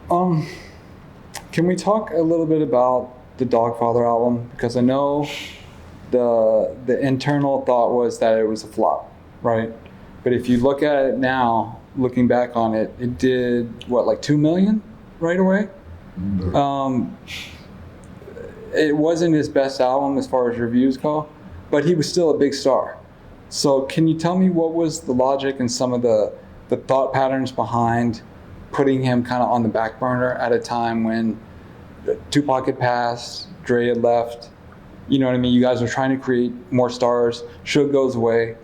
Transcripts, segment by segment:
Um, can we talk a little bit about the Doggfather album? Because I know the internal thought was that it was a flop, right? But if you look at it now, looking back on it, it did what, like 2 million right away? Um, it wasn't his best album as far as reviews go, but he was still a big star. So can you tell me what was the logic and some of the thought patterns behind putting him kind of on the back burner at a time when Tupac had passed, Dre had left? You know what I mean? You guys were trying to create more stars. Suge goes away.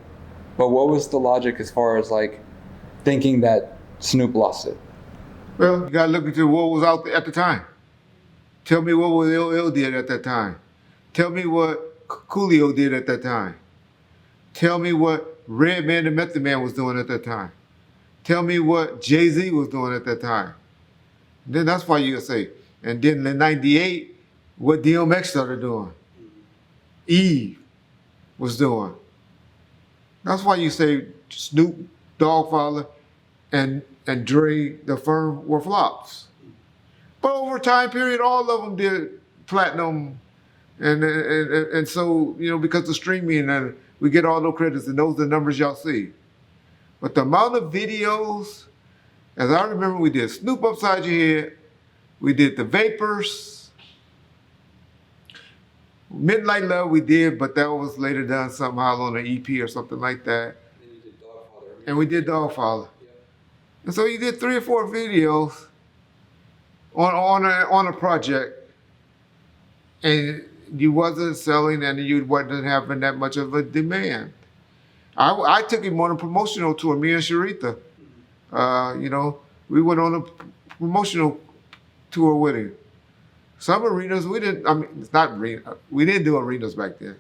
But what was the logic as far as like thinking that Snoop lost it? Well, you gotta look into what was out there at the time. Tell me what was LL did at that time. Tell me what Coolio did at that time. Tell me what Redman and Method Man was doing at that time. Tell me what Jay-Z was doing at that time. Then that's why you say. And then in '98, what DMX started doing. Eve was doing. That's why you say Snoop, Doggfather, and Dre, the Firm were flops. But over a time period, all of them did platinum, and so, you know, because of streaming, and we get all those credits, and those are the numbers y'all see. But the amount of videos, as I remember, we did Snoop Upside Your Head, we did The Vapors, Midnight Love we did, but that was later done somehow on an EP or something like that. And we did Doggfather. And so you did 3 or 4 videos on a project, and you wasn't selling, and you wasn't having that much of a demand. I took him on a promotional tour, me and Sharita. You know, we went on a promotional tour with him. Some arenas we didn't. I mean, it's not arena. We didn't do arenas back then.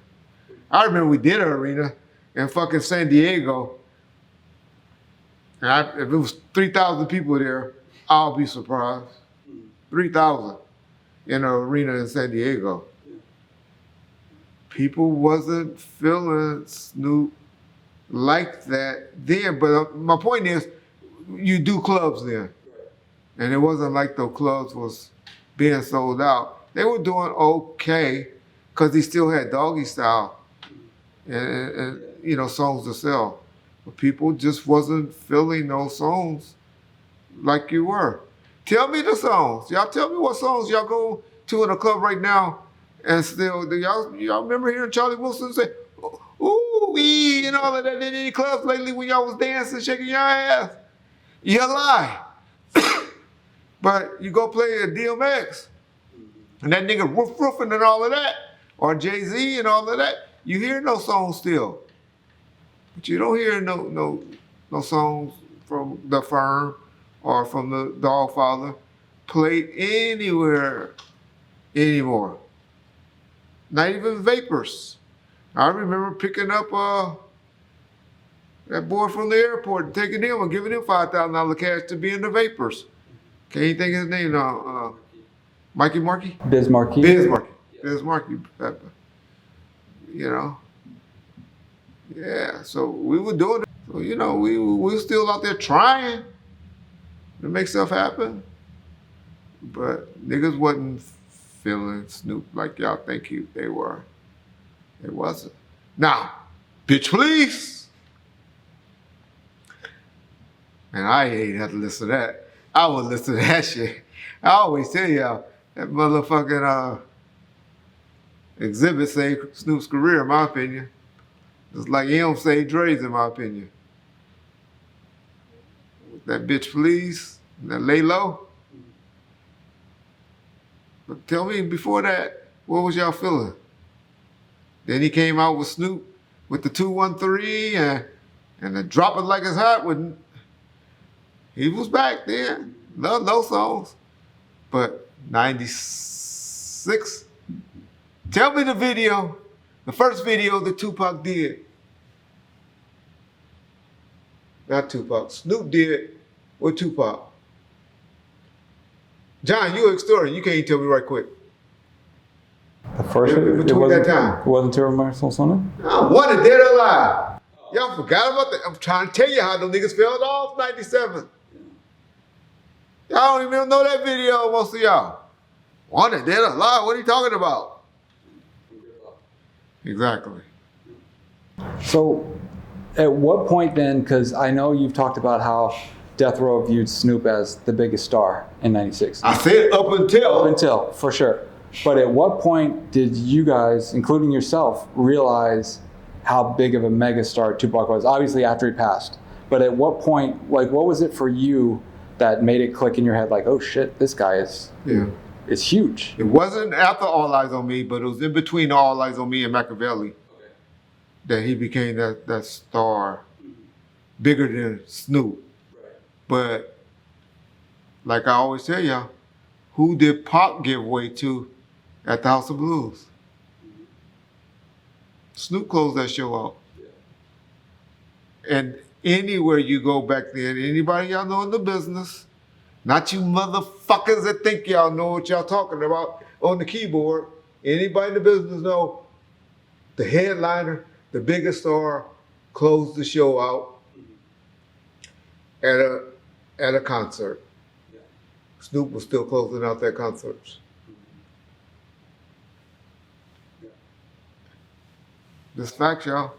I remember we did an arena in fucking San Diego. And if it was 3,000 people there, I'll be surprised. 3,000 in an arena in San Diego. People wasn't feeling Snoop like that then. But my point is, you do clubs then. And it wasn't like the clubs was being sold out. They were doing okay because he still had Doggy Style and you know, songs to sell. But people just wasn't feeling those songs like you were. Tell me the songs. Y'all tell me what songs y'all go to in a club right now and still, y'all remember hearing Charlie Wilson say, ooh, wee, and all of that in any clubs lately when y'all was dancing, shaking your ass? You lie. But you go play a DMX, and that nigga roofing and all of that, or Jay-Z and all of that, you hear those songs still. But you don't hear no songs from The Firm or from the Doggfather played anywhere anymore. Not even Vapors. I remember picking up that boy from the airport and taking him and giving him $5,000 cash to be in the Vapors. Can't you think of his name now? Mikey Markey? Biz Markie. Biz Markie. Biz Markie. You know? Yeah, so we were doing it. So, you know, we were still out there trying to make stuff happen. But niggas wasn't feeling Snoop like y'all think they were. It wasn't. Now, Bitch Please. And I ain't had to listen to that. I would listen to that shit. I always tell y'all, that motherfucking exhibit saved Snoop's career, in my opinion. Just like him saved Dre's, in my opinion. That Bitch Please, that Lay Low. But tell me, before that, what was y'all feeling? Then he came out with Snoop with the 213 and the Drop It Like It's Hot. He was back then. Love those songs. But 96, tell me the video, the first video that Tupac did. Not Tupac, Snoop did with Tupac. John, you a historian, you can't tell me right quick. The first one? Between that time. It wasn't Terror Marcel Sonnet? I wanted Dead or Alive. Y'all forgot about that. I'm trying to tell you how them niggas fell off 97. Y'all don't even know that video, most of y'all. Wanted, dead, alive. What are you talking about? Exactly. So, at what point then? Because I know you've talked about how Death Row viewed Snoop as the biggest star in '96. I said up until. Up until, for sure. But at what point did you guys, including yourself, realize how big of a megastar Tupac was? Obviously after he passed. But at what point, like, what was it for you that made it click in your head, like, oh shit, this guy is huge? It wasn't after All Eyes on Me, but it was in between All Eyes on Me and Machiavelli that he became that star, bigger than Snoop. But like I always tell y'all, who did Pop give way to at the House of Blues? Snoop closed that show out. And anywhere you go back then, anybody y'all know in the business, not you motherfuckers that think y'all know what y'all talking about on the keyboard, anybody in the business know the headliner, the biggest star, closed the show out at a concert. Snoop was still closing out their concerts. This fact, y'all.